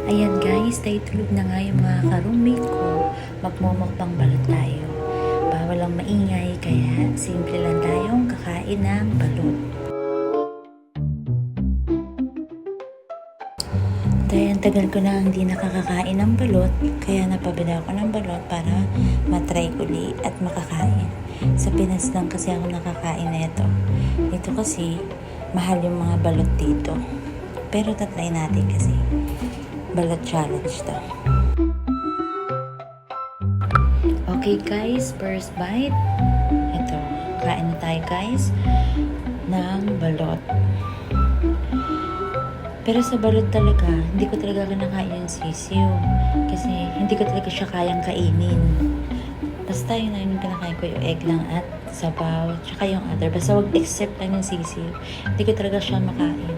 Ayan guys, tayo tulog na nga yung mga ka-roommate ko. Magmumukbang balot tayo. Bawal lang maingay, kaya simple lang tayong kakain ng balot. Dahil ang tagal ko na hindi nakakakain ng balot, kaya napabila ako ng balot para matry uli at makakain. Sa Pinas lang kasi ako nakakain na ito. Ito kasi, mahal yung mga balot dito. Pero tatry natin kasi. Balot challenge to. Okay guys, first bite. Ito, kain na tayo guys ng balot. Pero sa balot talaga, hindi ko talaga kinakain yung sisiw. Kasi hindi ko talaga siya kayang kainin. Basta yun na yung kinakain ko, yung egg lang at sabaw, tsaka yung other. Basta wag except lang yung sisiw. Hindi ko talaga siya makain.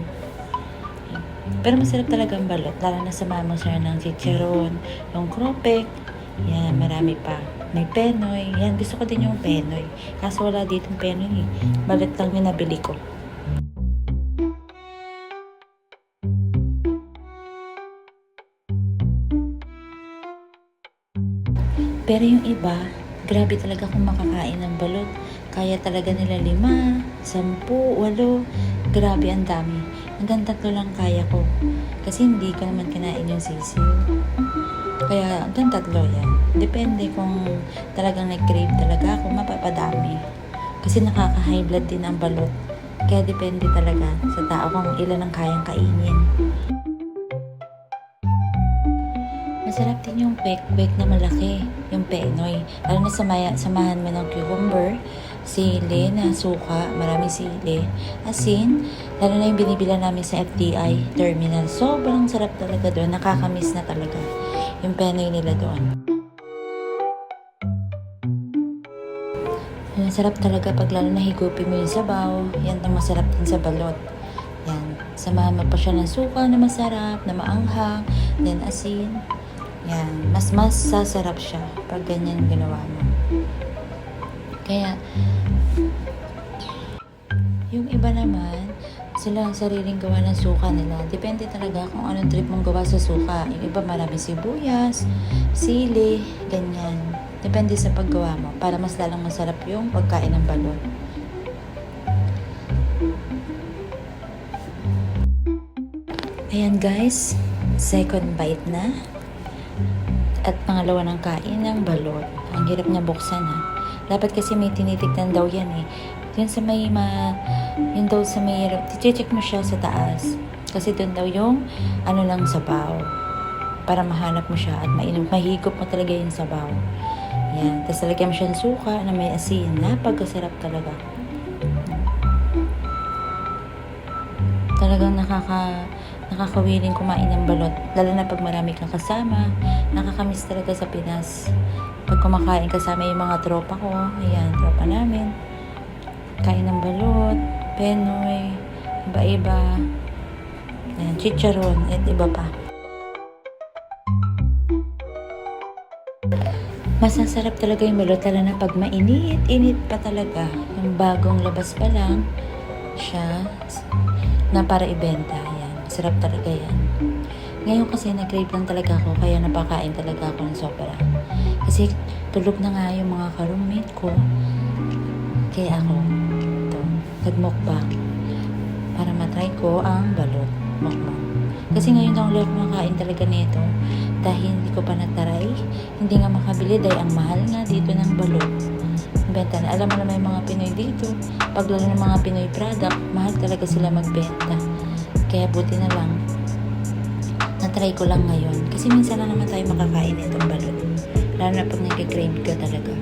Pero masarap talaga ang balot. Lalo na samahan mo siya ng chicharon, yung kropek. Yan, marami pa. May penoy. Yan, gusto ko din yung penoy. Kaso wala ditong penoy. Balot lang yung nabili ko. Pero yung iba, grabe talaga kung makakain ng balot. Kaya talaga nila 5, 10, 8. Grabe, ang dami. Hanggang 3 lang kaya ko. Kasi hindi ko naman kinain yung sisiw. Kaya hanggang 3 yan. Depende kung talagang nag-crave talaga ako, mapapadami. Kasi nakaka-high blood din ang balot. Kaya depende talaga sa tao kung ilan ang kayang kainin. Masarap din yung kwek-kwek na malaki, yung penoy. Lalo na samahan mo ng cucumber, sili na suka, maraming sili, asin, lalo na yung binibila namin sa FDI terminal. Sobrang sarap talaga doon, nakakamiss na talaga yung penoy nila doon. Masarap talaga pag lalo na higupin mo yung sabaw, yan ang masarap din sa balot. Yan, samahan mo pa siya ng suka na masarap, na maanghang, then asin. Yan, mas sasarap siya pag ganyan ginawa mo. Kaya, yung iba naman, sila ang sariling gawa ng suka nila. Depende talaga kung anong trip mong gawa sa suka. Yung iba marami sibuyas, sili, ganyan. Depende sa paggawa mo para mas lalang masarap yung pagkain ng balot. Ayan guys, second bite na. At pangalawa ng kain ng balot. Ang hirap niya buksan ha. Dapat kasi may tinitignan daw yan eh. Yun sa may yun daw sa may, check mo siya sa taas. Kasi dun daw yung ano ng sabaw. Para mahanap mo siya at mahigop mo talaga yung sabaw. Yan. Tapos talagyan mo siya ng suka na may asin. Napagkasarap talaga. Talagang nakakawiling kumain ng balot. Lalo na pag marami kang kasama. Nakakamiss talaga sa Pinas. Pag kumakain kasama yung mga tropa ko. Ayan, tropa namin. Kain ng balot, penoy, iba-iba. Ayan, chicharon, at iba pa. Masasarap talaga yung balot. Lalo na pag mainit pa talaga. Yung bagong labas pa lang siya na para ibenta. Sarap talaga yan. Ngayon kasi nag-crave lang talaga ako, kaya napakain talaga ako ng sobra. Kasi tulog na nga yung mga ka-roommate ko. Kaya ako nagmukbang para matry ko ang balot mukbang. Kasi ngayon lang ulit kumakain talaga nito dahil hindi ko pa nataray. Hindi nga makabili dahil ang mahal nga dito ng balot. Benta na. Alam mo naman yung mga Pinoy dito. Pag lalo ng mga Pinoy product, mahal talaga sila magbenta. Kaya buti na lang, natry ko lang ngayon. Kasi minsan na naman tayo makakain itong balot. Lalo na pag nag-crave ka talaga.